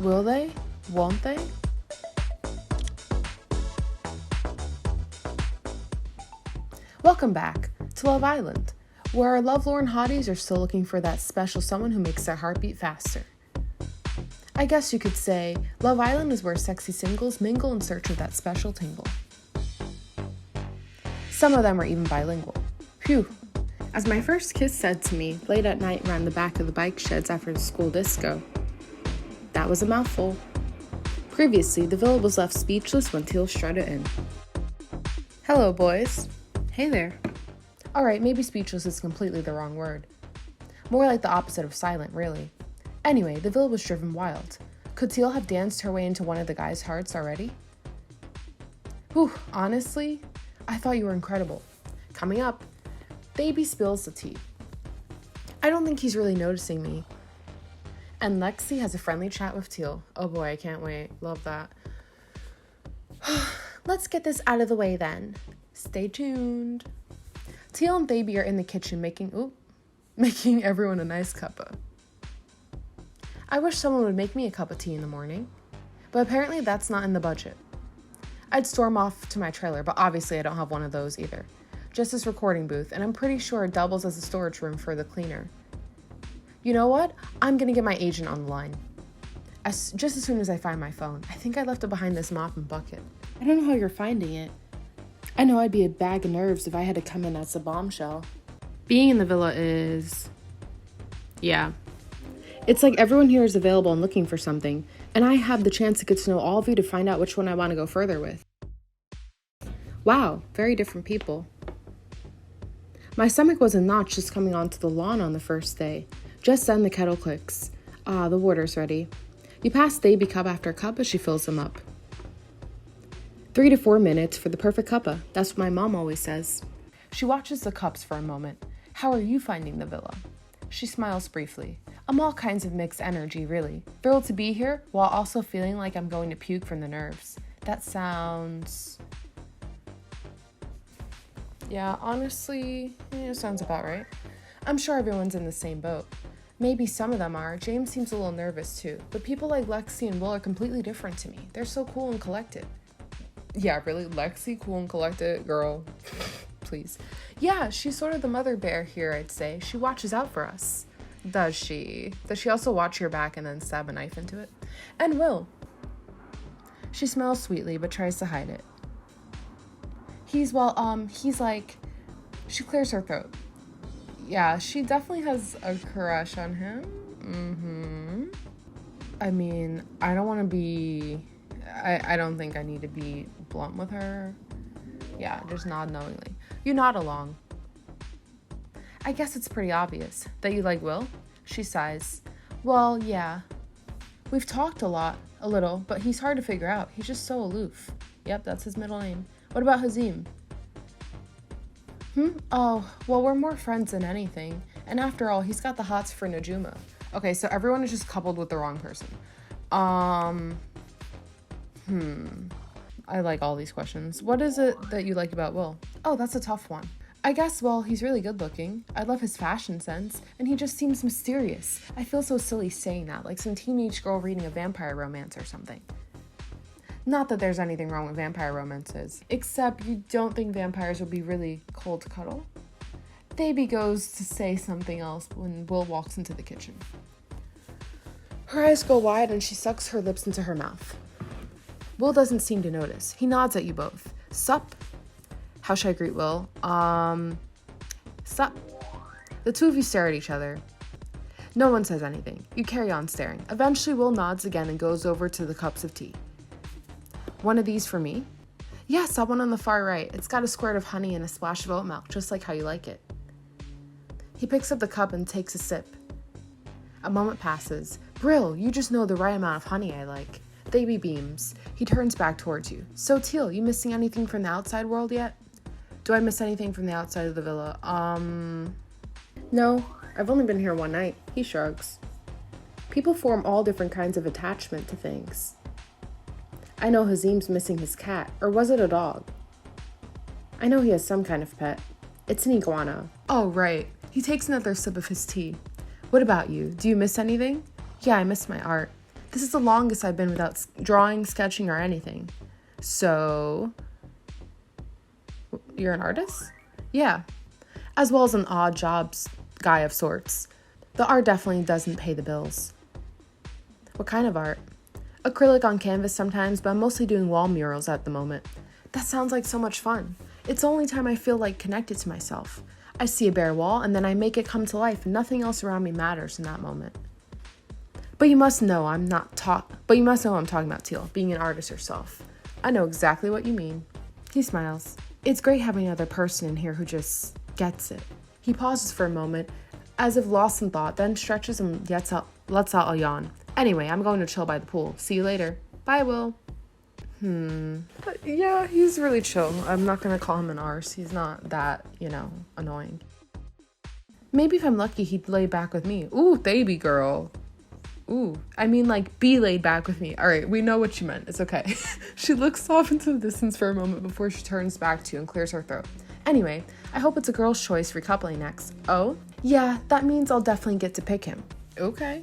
Will they? Won't they? Welcome back to Love Island, where our lovelorn hotties are still looking for that special someone who makes their heartbeat faster. I guess you could say Love Island is where sexy singles mingle in search of that special tingle. Some of them are even bilingual. Phew. As my first kiss said to me late at night around the back of the bike sheds after the school disco, that was a mouthful. Previously, the villa was left speechless when Teal strutted in. Hello, boys. Hey there. Alright, maybe speechless is completely the wrong word. More like the opposite of silent, really. Anyway, the villa was driven wild. Could Teal have danced her way into one of the guys' hearts already? Whew, honestly, I thought you were incredible. Coming up, Baby spills the tea. I don't think he's really noticing me. And Lexi has a friendly chat with Teal. Oh boy, I can't wait. Love that. Let's get this out of the way then. Stay tuned. Teal and Baby are in the kitchen making everyone a nice cuppa. I wish someone would make me a cup of tea in the morning, but apparently that's not in the budget. I'd storm off to my trailer, but obviously I don't have one of those either. Just this recording booth, and I'm pretty sure it doubles as a storage room for the cleaner. You know what? I'm gonna get my agent on the line. Just as soon as I find my phone. I think I left it behind this mop and bucket. I don't know how you're finding it. I know I'd be a bag of nerves if I had to come in as a bombshell. Being in the villa is... yeah. It's like everyone here is available and looking for something, and I have the chance to get to know all of you to find out which one I want to go further with. Wow, very different people. My stomach was in knots just coming onto the lawn on the first day. Just then the kettle clicks. Ah, the water's ready. You pass Baby cup after cup as she fills them up. 3 to 4 minutes for the perfect cuppa. That's what my mom always says. She watches the cups for a moment. How are you finding the villa? She smiles briefly. I'm all kinds of mixed energy, really. Thrilled to be here, while also feeling like I'm going to puke from the nerves. That sounds... yeah, honestly, it sounds about right. I'm sure everyone's in the same boat. Maybe some of them are. James seems a little nervous too. But people like Lexi and Will are completely different to me. They're so cool and collected. Yeah, really? Lexi, cool and collected? Girl, please. Yeah, she's sort of the mother bear here, I'd say. She watches out for us. Does she? Does she also watch your back and then stab a knife into it? And Will. She smells sweetly, but tries to hide it. He's like... She clears her throat. Yeah, she definitely has a crush on him. I mean, I don't want to be... I don't think I need to be blunt with her. Yeah, just nod knowingly. You nod along. I guess it's pretty obvious that you like Will. She sighs. Well, yeah. We've talked a little, but he's hard to figure out. He's just so aloof. Yep, that's his middle name. What about Hazim? Oh, well, we're more friends than anything. And after all, he's got the hots for Najuma. Okay, so everyone is just coupled with the wrong person. I like all these questions. What is it that you like about Will? Oh, that's a tough one. I guess, well, he's really good looking. I love his fashion sense, and he just seems mysterious. I feel so silly saying that, like some teenage girl reading a vampire romance or something. Not that there's anything wrong with vampire romances, except you don't think vampires would be really cold to cuddle? Baby goes to say something else when Will walks into the kitchen. Her eyes go wide and she sucks her lips into her mouth. Will doesn't seem to notice. He nods at you both. Sup? How should I greet Will? Sup? The two of you stare at each other. No one says anything. You carry on staring. Eventually, Will nods again and goes over to the cups of tea. One of these for me? Yes, that one on the far right. It's got a squirt of honey and a splash of oat milk, just like how you like it. He picks up the cup and takes a sip. A moment passes. Brill, you just know the right amount of honey I like. Baby beams. He turns back towards you. So, Teal, you missing anything from the outside world yet? Do I miss anything from the outside of the villa? No, I've only been here one night. He shrugs. People form all different kinds of attachment to things. I know Hazim's missing his cat, or was it a dog? I know he has some kind of pet. It's an iguana. Oh, right. He takes another sip of his tea. What about you? Do you miss anything? Yeah, I miss my art. This is the longest I've been without drawing, sketching, or anything. So, you're an artist? Yeah. As well as an odd jobs guy of sorts. The art definitely doesn't pay the bills. What kind of art? Acrylic on canvas sometimes, but I'm mostly doing wall murals at the moment. That sounds like so much fun. It's the only time I feel like connected to myself. I see a bare wall and then I make it come to life and nothing else around me matters in that moment. But you must know I'm talking about, Teal, being an artist yourself. I know exactly what you mean. He smiles. It's great having another person in here who just gets it. He pauses for a moment, as if lost in thought, then stretches and lets out a yawn. Anyway, I'm going to chill by the pool. See you later. Bye, Will. Yeah, he's really chill. I'm not gonna call him an arse. He's not that, annoying. Maybe if I'm lucky, he'd lay back with me. Ooh, baby girl. Ooh, I mean, like, be laid back with me. All right, we know what you meant. It's okay. She looks off into the distance for a moment before she turns back to you and clears her throat. Anyway, I hope it's a girl's choice recoupling next. Oh? Yeah, that means I'll definitely get to pick him. Okay.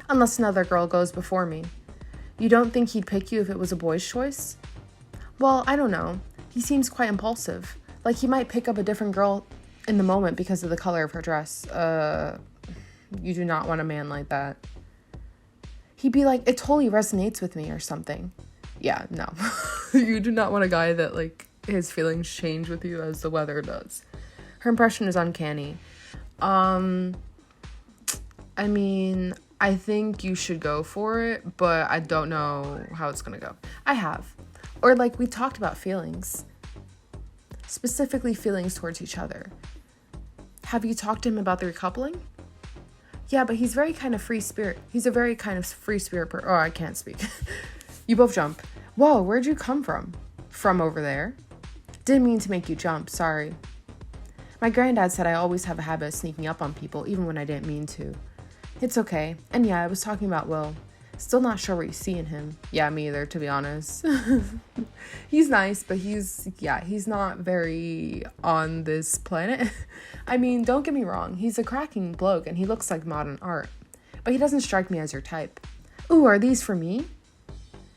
Unless another girl goes before me. You don't think he'd pick you if it was a boy's choice? Well, I don't know. He seems quite impulsive. Like he might pick up a different girl in the moment because of the color of her dress. You do not want a man like that. He'd be like, it totally resonates with me or something. Yeah, no. You do not want a guy that, like, his feelings change with you as the weather does. Her impression is uncanny. I mean, I think you should go for it, but I don't know how it's gonna go. I have. Or, like, we talked about feelings. Specifically feelings towards each other. Have you talked to him about the recoupling? Yeah, but he's very kind of free spirit. He's a very kind of free spirit Oh, I can't speak. You both jump. Whoa, where'd you come from? From over there? Didn't mean to make you jump, sorry. My granddad said I always have a habit of sneaking up on people, even when I didn't mean to. It's okay. And yeah, I was talking about Will. Still not sure what you see in him. Yeah, me either, to be honest. He's nice, but he's not very on this planet. I mean, don't get me wrong. He's a cracking bloke and he looks like modern art. But he doesn't strike me as your type. Ooh, are these for me?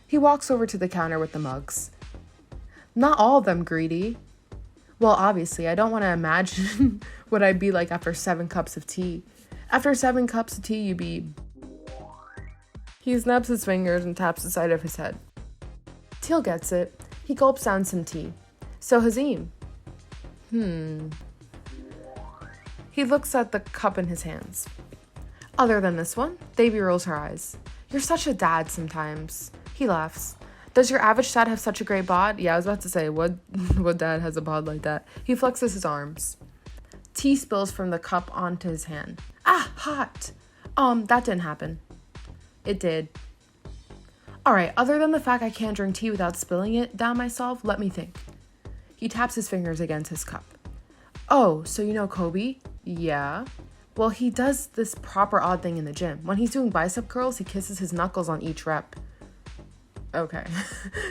He walks over to the counter with the mugs. Not all of them, greedy. Well, obviously, I don't want to imagine what I'd be like after 7 cups of tea. After 7 cups of tea, you'd be... He snaps his fingers and taps the side of his head. Teal gets it. He gulps down some tea. So, Hazim. He looks at the cup in his hands. Other than this one, Davy rolls her eyes. You're such a dad sometimes. He laughs. Does your average dad have such a great bod? Yeah, I was about to say, what dad has a bod like that? He flexes his arms. Tea spills from the cup onto his hand. Ah, hot. That didn't happen. It did. Alright, other than the fact I can't drink tea without spilling it down myself, let me think. He taps his fingers against his cup. Oh, so you know Kobe? Yeah. Well, he does this proper odd thing in the gym. When he's doing bicep curls, he kisses his knuckles on each rep. Okay.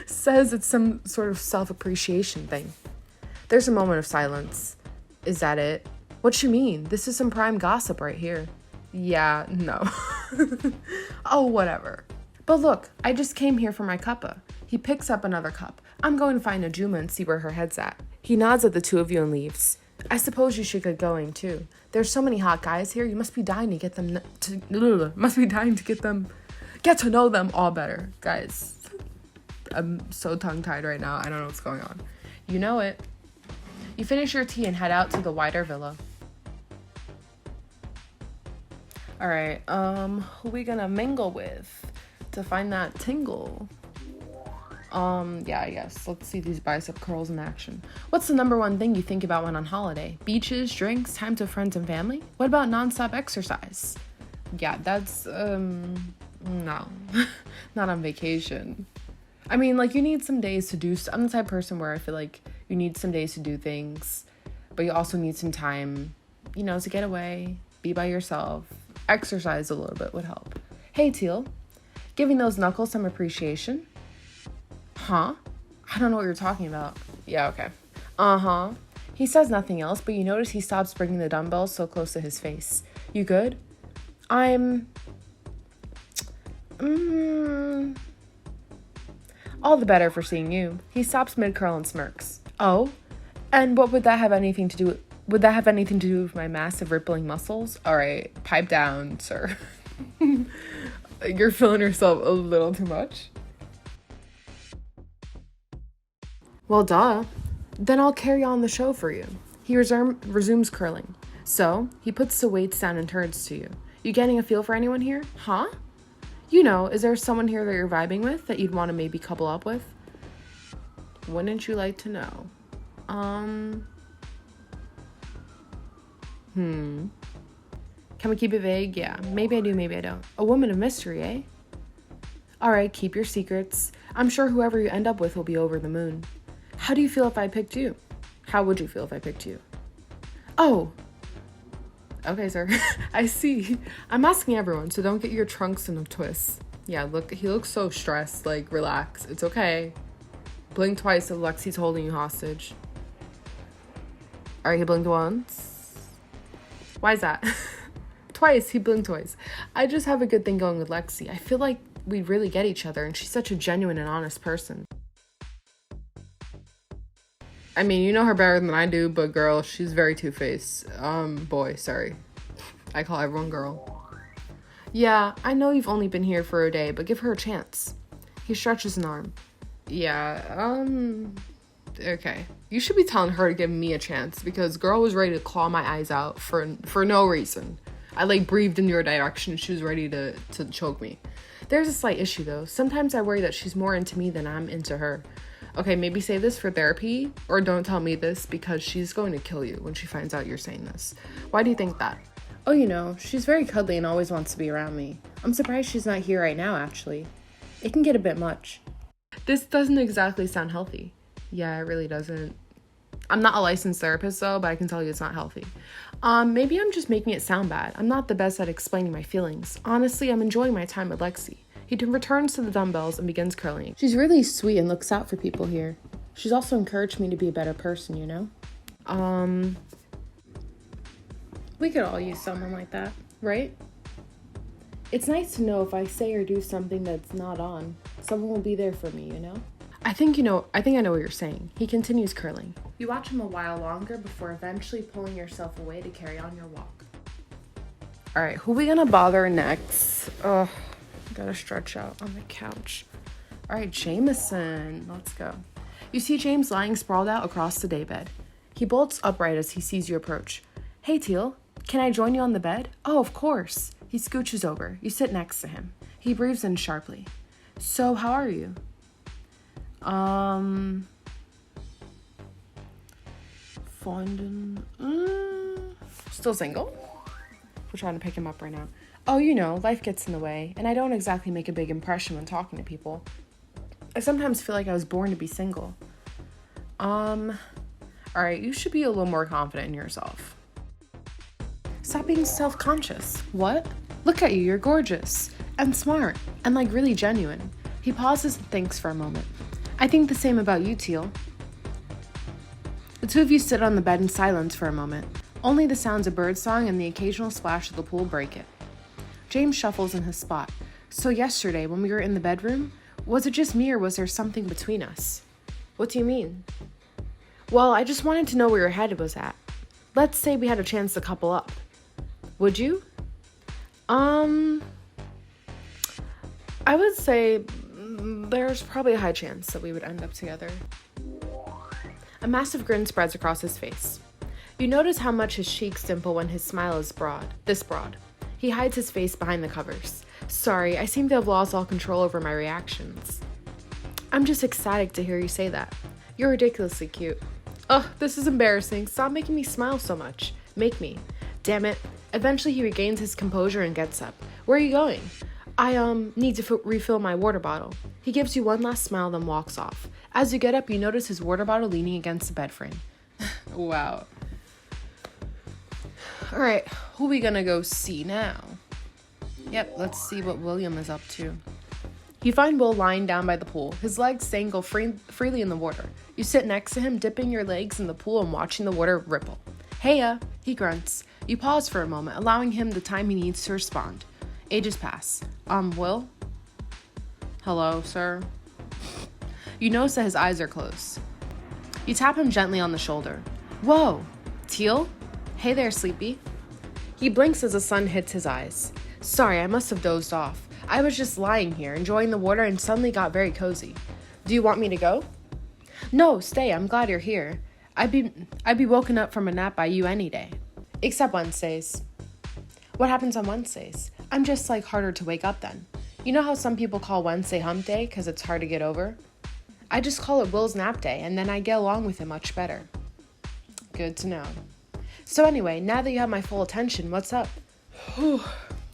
Says it's some sort of self-appreciation thing. There's a moment of silence. Is that it? What you mean? This is some prime gossip right here. Yeah, no. Oh, whatever. But look, I just came here for my cuppa. He picks up another cup. I'm going to find Najuma and see where her head's at. He nods at the two of you and leaves. I suppose you should get going too. There's so many hot guys here. You must be dying to get them get to know them all better, guys. I'm so tongue-tied right now. I don't know what's going on. You know it. You finish your tea and head out to the wider villa. All right, who we gonna mingle with to find that tingle? Yeah, yes. Let's see these bicep curls in action. What's the number one thing you think about when on holiday? Beaches, drinks, time with friends and family? What about nonstop exercise? Yeah, that's, no. Not on vacation. I mean, like, you need some days to do... I'm the type of person where I feel like you need some days to do things, but you also need some time, to get away, be by yourself. Exercise a little bit would help. Hey, Teal. Giving those knuckles some appreciation? Huh? I don't know what you're talking about. Yeah, okay. Uh-huh. He says nothing else, but you notice he stops bringing the dumbbells so close to his face. You good? I'm All the better for seeing you. He stops mid-curl and smirks. Oh? And what would that have anything to do with... Would that have anything to do with my massive rippling muscles? All right, pipe down, sir. You're feeling yourself a little too much. Well, duh. Then I'll carry on the show for you. He resumes curling. So, he puts the weights down and turns to you. You getting a feel for anyone here? Huh? You know, is there someone here that you're vibing with that you'd want to maybe couple up with? Wouldn't you like to know? Can we keep it vague? Yeah, maybe I do, maybe I don't. A woman of mystery, eh? Alright, keep your secrets. I'm sure whoever you end up with will be over the moon. How do you feel if I picked you? How would you feel if I picked you? Oh! Okay, sir. I see. I'm asking everyone, so don't get your trunks in a twist. Yeah, look, he looks so stressed. Like, relax. It's okay. Blink twice if Lexi's holding you hostage. Alright, he blinked once. Why is that? Twice. He blinked twice. I just have a good thing going with Lexi. I feel like we really get each other, and she's such a genuine and honest person. I mean, you know her better than I do, but girl, she's very two-faced. Boy, sorry. I call everyone girl. Yeah, I know you've only been here for a day, but give her a chance. He stretches an arm. Yeah, okay. You should be telling her to give me a chance, because girl was ready to claw my eyes out for no reason. I, like, breathed in your direction, she was ready to choke me. There's a slight issue, though. Sometimes I worry that she's more into me than I'm into her. Okay, maybe save this for therapy, or don't tell me this because she's going to kill you when she finds out you're saying this. Why do you think that? Oh, you know, she's very cuddly and always wants to be around me. I'm surprised she's not here right now, actually. It can get a bit much. This doesn't exactly sound healthy. Yeah, it really doesn't. I'm not a licensed therapist, though, but I can tell you it's not healthy. Maybe I'm just making it sound bad. I'm not the best at explaining my feelings. Honestly, I'm enjoying my time with Lexi. He returns to the dumbbells and begins curling. She's really sweet and looks out for people here. She's also encouraged me to be a better person, you know? We could all use someone like that, right? It's nice to know if I say or do something that's not on, someone will be there for me, you know? I think I know what you're saying. He continues curling. You watch him a while longer before eventually pulling yourself away to carry on your walk. All right, who we gonna bother next? Ugh, gotta stretch out on the couch. All right, Jameson, let's go. You see James lying sprawled out across the daybed. He bolts upright as he sees you approach. Hey, Teal, can I join you on the bed? Oh, of course. He scooches over. You sit next to him. He breathes in sharply. So, how are you? Fondant. Still single? We're trying to pick him up right now. Oh, you know, life gets in the way, and I don't exactly make a big impression when talking to people. I sometimes feel like I was born to be single. Alright, you should be a little more confident in yourself. Stop being self-conscious. What? Look at you, you're gorgeous. And smart. And like really genuine. He pauses and thinks for a moment. I think the same about you, Teal. The two of you sit on the bed in silence for a moment. Only the sounds of birdsong and the occasional splash of the pool break it. James shuffles in his spot. So yesterday, when we were in the bedroom, was it just me or was there something between us? What do you mean? Well, I just wanted to know where your head was at. Let's say we had a chance to couple up. Would you? I would say there's probably a high chance that we would end up together. A massive grin spreads across his face. You notice how much his cheeks dimple when his smile is this broad. He hides his face behind the covers. Sorry, I seem to have lost all control over my reactions. I'm just ecstatic to hear you say that. You're ridiculously cute. Ugh, this is embarrassing. Stop making me smile so much. Make me. Damn it. Eventually he regains his composure and gets up. Where are you going? I, need to refill my water bottle. He gives you one last smile, then walks off. As you get up, you notice his water bottle leaning against the bed frame. Wow. Alright, who we gonna go see now? Yep, let's see what William is up to. You find Will lying down by the pool, his legs dangle freely in the water. You sit next to him, dipping your legs in the pool and watching the water ripple. Heya, he grunts. You pause for a moment, allowing him the time he needs to respond. Ages pass. Will? Hello, sir? You notice that his eyes are closed. You tap him gently on the shoulder. Whoa, Teal? Hey there, Sleepy. He blinks as the sun hits his eyes. Sorry, I must have dozed off. I was just lying here, enjoying the water, and suddenly got very cozy. Do you want me to go? No, stay. I'm glad you're here. I'd be woken up from a nap by you any day. Except Wednesdays. What happens on Wednesdays? I'm just like harder to wake up then. You know how some people call Wednesday hump day because it's hard to get over? I just call it Will's nap day, and then I get along with it much better. Good to know. So anyway, now that you have my full attention, what's up?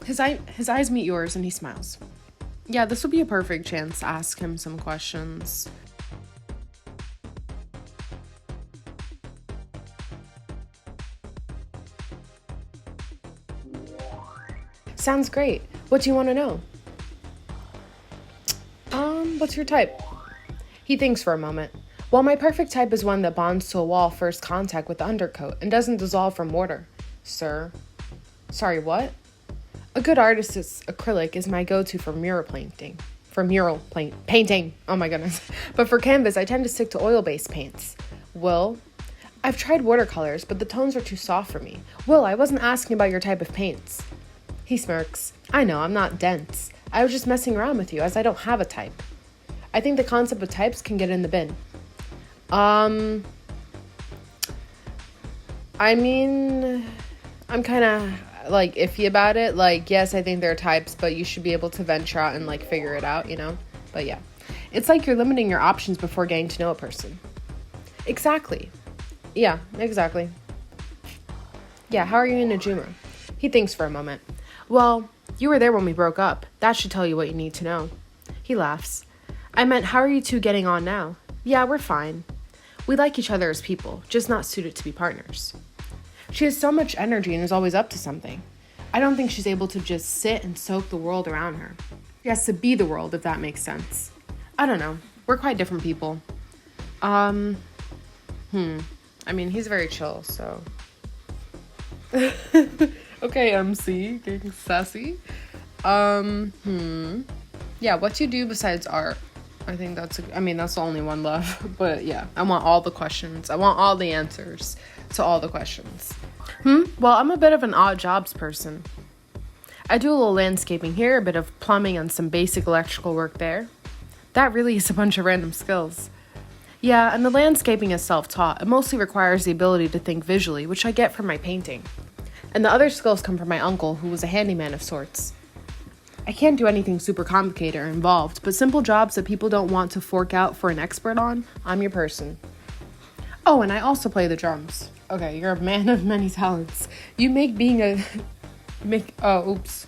His eyes meet yours and he smiles. Yeah, this would be a perfect chance to ask him some questions. Sounds great. What do you want to know? What's your type? He thinks for a moment. Well, my perfect type is one that bonds to a wall first contact with the undercoat and doesn't dissolve from mortar. Sir. Sorry, what? A good artist's acrylic is my go-to for mural painting. Painting. Oh my goodness. But for canvas, I tend to stick to oil-based paints. Will? I've tried watercolors, but the tones are too soft for me. Will, I wasn't asking about your type of paints. He smirks. I know, I'm not dense. I was just messing around with you, as I don't have a type. I think the concept of types can get in the bin. I mean, I'm kind of, like, iffy about it. Like, yes, I think there are types, but you should be able to venture out and, like, figure it out, you know? But yeah. It's like you're limiting your options before getting to know a person. Exactly. Yeah, exactly. Yeah, how are you in Najuma? He thinks for a moment. Well, you were there when we broke up. That should tell you what you need to know. He laughs. I meant, how are you two getting on now? Yeah, we're fine. We like each other as people, just not suited to be partners. She has so much energy and is always up to something. I don't think she's able to just sit and soak the world around her. She has to be the world, if that makes sense. I don't know. We're quite different people. I mean, he's very chill, so... Okay, MC, getting sassy. Yeah, what do you do besides art? I think that's the only one left. But yeah, I want all the questions. I want all the answers to all the questions. Well, I'm a bit of an odd jobs person. I do a little landscaping here, a bit of plumbing and some basic electrical work there. That really is a bunch of random skills. Yeah, and the landscaping is self-taught. It mostly requires the ability to think visually, which I get from my painting. And the other skills come from my uncle, who was a handyman of sorts. I can't do anything super complicated or involved, but simple jobs that people don't want to fork out for an expert on, I'm your person. Oh, and I also play the drums. Okay, you're a man of many talents. You make being a... oops.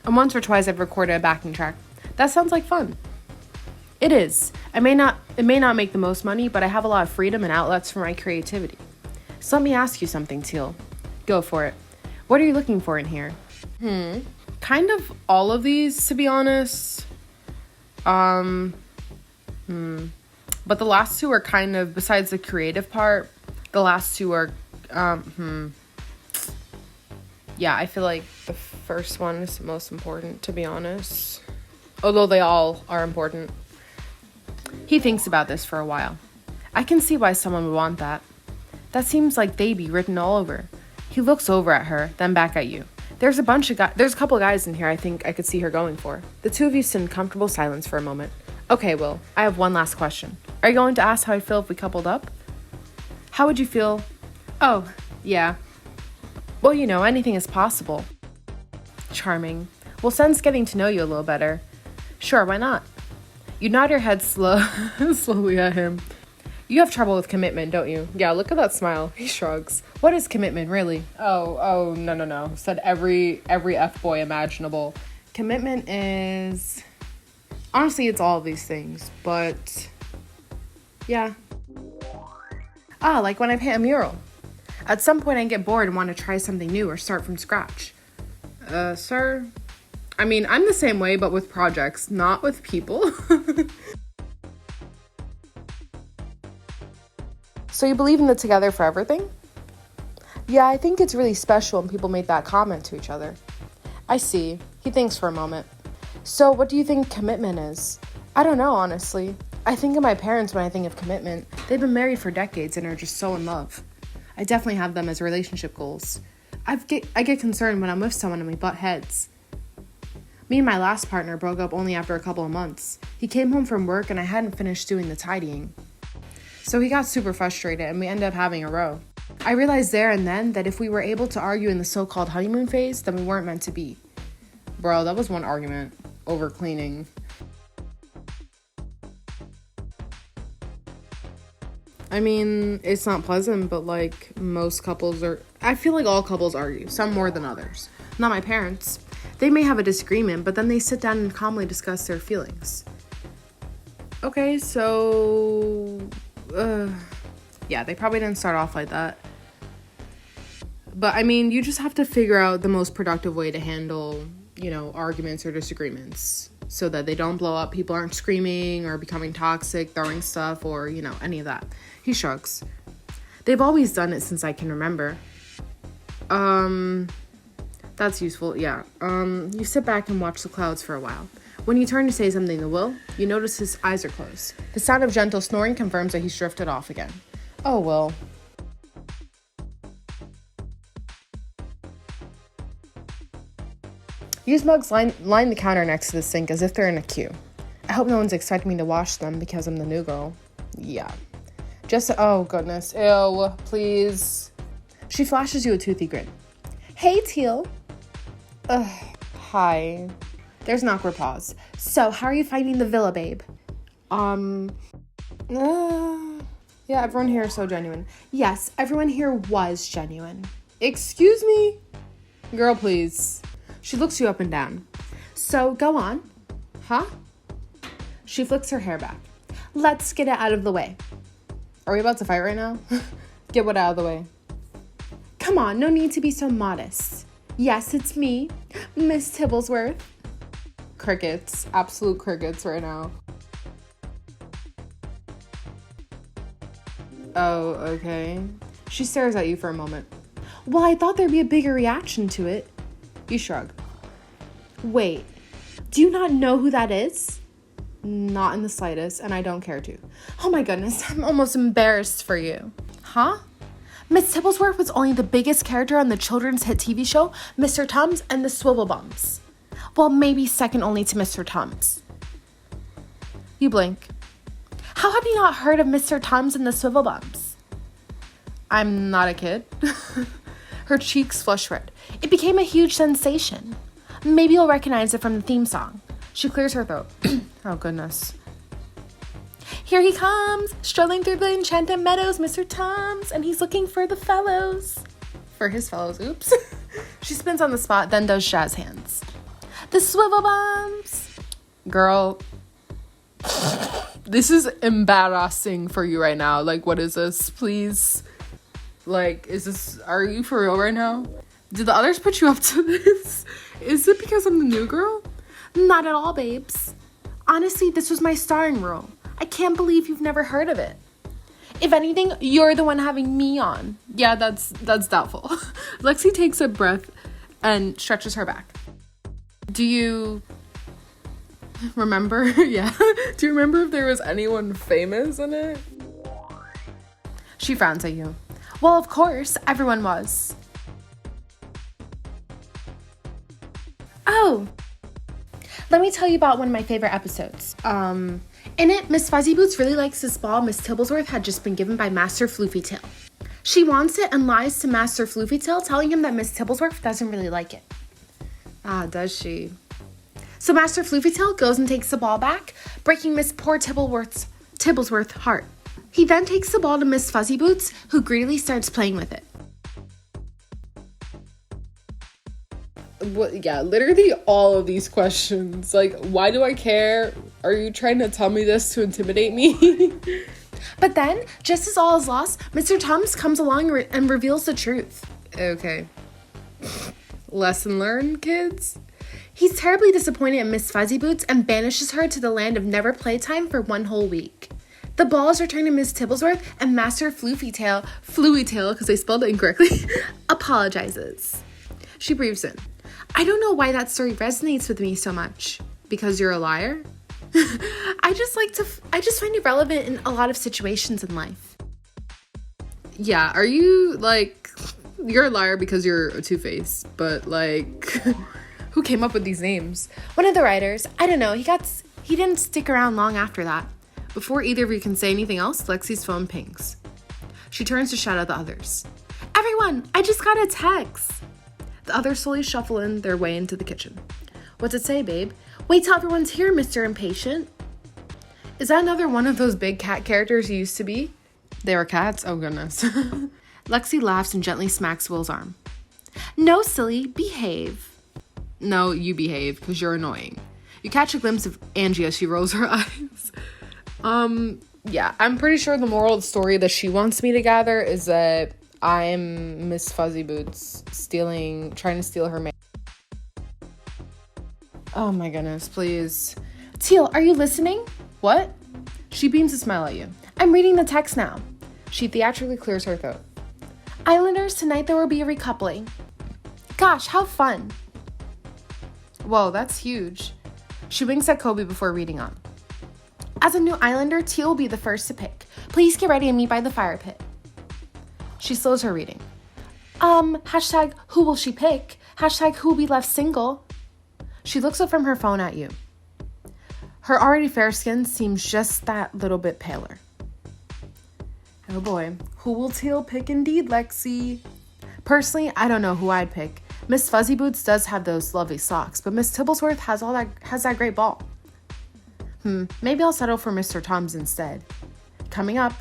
And once or twice I've recorded a backing track. That sounds like fun. It is. It may not make the most money, but I have a lot of freedom and outlets for my creativity. So let me ask you something, Teal. Go for it. What are you looking for in here? Kind of all of these, to be honest. But the last two are kind of, besides the creative part, the last two are, yeah, I feel like the first one is the most important, to be honest. Although they all are important. He thinks about this for a while. I can see why someone would want that. That seems like baby written all over. He looks over at her, then back at you. There's a couple guys in here I think I could see her going for. The two of you sit in comfortable silence for a moment. Okay, Will, I have one last question. Are you going to ask how I'd feel if we coupled up? How would you feel? Oh, yeah. Well, you know, anything is possible. Charming. Well, since getting to know you a little better. Sure, why not? You nod your head slowly at him. You have trouble with commitment, don't you? Yeah, look at that smile. He shrugs. What is commitment, really? Oh, no. Said every F-boy imaginable. Commitment is... Honestly, it's all of these things, but... Yeah. Like when I paint a mural. At some point I get bored and want to try something new or start from scratch. Sir? I mean, I'm the same way, but with projects, not with people. So you believe in the together forever thing? Yeah, I think it's really special when people make that comment to each other. I see. He thinks for a moment. So what do you think commitment is? I don't know, honestly. I think of my parents when I think of commitment. They've been married for decades and are just so in love. I definitely have them as relationship goals. I get concerned when I'm with someone and we butt heads. Me and my last partner broke up only after a couple of months. He came home from work and I hadn't finished doing the tidying. So he got super frustrated and we ended up having a row. I realized there and then that if we were able to argue in the so-called honeymoon phase, then we weren't meant to be. Bro, that was one argument over cleaning. I mean, it's not pleasant, but like most couples I feel like all couples argue, some more than others. Not my parents. They may have a disagreement, but then they sit down and calmly discuss their feelings. Okay, so, yeah, they probably didn't start off like that. But I mean, you just have to figure out the most productive way to handle, arguments or disagreements so that they don't blow up. People aren't screaming or becoming toxic, throwing stuff or, any of that. He shrugs. They've always done it since I can remember. That's useful, yeah. You sit back and watch the clouds for a while. When you turn to say something to Will, you notice his eyes are closed. The sound of gentle snoring confirms that he's drifted off again. Oh, Will. Used mugs line the counter next to the sink as if they're in a queue. I hope no one's expecting me to wash them because I'm the new girl. Yeah. Oh goodness. Ew, please. She flashes you a toothy grin. Hey, Teal. Hi. There's an awkward pause. So, how are you finding the villa, babe? Yeah, everyone here is so genuine. Yes, everyone here was genuine. Excuse me? Girl, please. She looks you up and down. So, go on. Huh? She flicks her hair back. Let's get it out of the way. Are we about to fight right now? Get what out of the way? Come on, no need to be so modest. Yes, it's me, Miss Tibblesworth. Crickets, absolute crickets right now. Oh, okay. She stares at you for a moment. Well, I thought there'd be a bigger reaction to it. You shrug. Wait, do you not know who that is? Not in the slightest, and I don't care to. Oh my goodness, I'm almost embarrassed for you. Huh? Miss Tibblesworth was only the biggest character on the children's hit TV show, Mr. Tums and the Swivel Bums. Well, maybe second only to Mr. Tums. You blink. How have you not heard of Mr. Tums and the Swivel Bums? I'm not a kid. Her cheeks flush red. It became a huge sensation. Maybe you'll recognize it from the theme song. She clears her throat. Oh, goodness. Here he comes, strolling through the enchanted meadows, Mr. Tums, and he's looking for the fellows. For his fellows, oops. She spins on the spot, then does jazz hands. The Swivel Bums. Girl, this is embarrassing for you right now. Like, what is this? Please. Like, are you for real right now? Did the others put you up to this? Is it because I'm the new girl? Not at all, babes. Honestly, this was my starring role. I can't believe you've never heard of it. If anything, you're the one having me on. Yeah, that's doubtful. Lexi takes a breath and stretches her back. Do you remember? Yeah. Do you remember if there was anyone famous in it? She frowns at you. Well, of course, everyone was. Oh, let me tell you about one of my favorite episodes. In it, Miss Fuzzy Boots really likes this ball Miss Tibblesworth had just been given by Master Floofytail. She wants it and lies to Master Floofytail, telling him that Miss Tibblesworth doesn't really like it. Ah, does she? So Master Floofytail goes and takes the ball back, breaking Miss poor Tibblesworth's heart. He then takes the ball to Miss Fuzzy Boots, who greedily starts playing with it. What? Yeah, literally all of these questions. Like, why do I care? Are you trying to tell me this to intimidate me? But then, just as all is lost, Mr. Tums comes along and reveals the truth. Okay. Lesson learned, kids? He's terribly disappointed in Miss Fuzzy Boots and banishes her to the land of never playtime for one whole week. The ball is returned to Miss Tibblesworth, and Master Floofytail, because they spelled it incorrectly, apologizes. She breathes in. I don't know why that story resonates with me so much. Because you're a liar? I just find it relevant in a lot of situations in life. Yeah, are you like, you're a liar because you're a two-faced, but like, who came up with these names? One of the writers. I don't know, he didn't stick around long after that. Before either of you can say anything else, Lexi's phone pings. She turns to shout at the others. Everyone, I just got a text. The others slowly shuffle in their way into the kitchen. What's it say, babe? Wait till everyone's here, Mr. Impatient. Is that another one of those big cat characters you used to be? They were cats? Oh, goodness. Lexi laughs and gently smacks Will's arm. No, silly, behave. No, you behave, because you're annoying. You catch a glimpse of Angie as she rolls her eyes. Yeah, I'm pretty sure the moral of the story that she wants me to gather is that I'm Miss Fuzzy Boots trying to steal her man. Oh my goodness, please. Teal, are you listening? What? She beams a smile at you. I'm reading the text now. She theatrically clears her throat. Islanders, tonight there will be a recoupling. Gosh, how fun. Whoa, that's huge. She winks at Kobe before reading on. As a new Islander, Teal will be the first to pick. Please get ready and meet by the fire pit. She slows her reading. Hashtag who will she pick? Hashtag who will be left single? She looks up from her phone at you. Her already fair skin seems just that little bit paler. Oh boy, who will Teal pick indeed, Lexi? Personally, I don't know who I'd pick. Miss Fuzzy Boots does have those lovely socks, but Miss Tibblesworth has that great ball. Maybe I'll settle for Mr. Tom's instead. Coming up,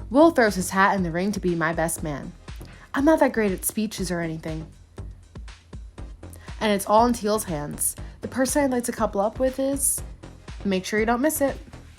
Will throws his hat in the ring to be my best man. I'm not that great at speeches or anything. And it's all in Teal's hands. The person I'd like to couple up with is... Make sure you don't miss it.